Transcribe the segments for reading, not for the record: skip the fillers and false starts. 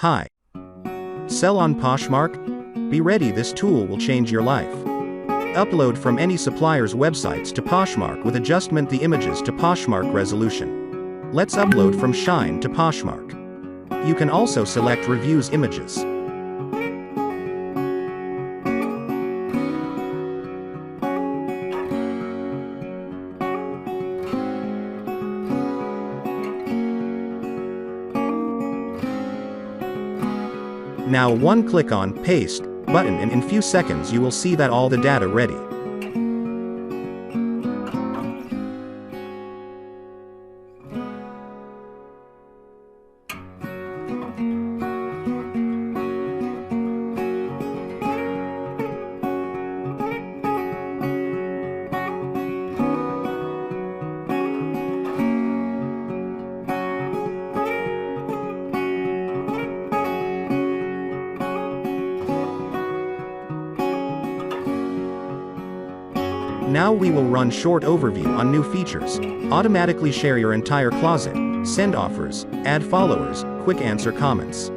Hi. Sell on Poshmark? Be ready, this tool will change your life. Upload from any supplier's websites to Poshmark with adjustment the images to Poshmark resolution. Let's upload from Shine to Poshmark. You can also select reviews images. Now one click on Paste button and in few seconds you will see that all the data ready. Now we will run short overview on new features. Automatically share your entire closet, send offers, add followers, quick answer comments.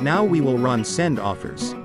Now we will run send offers.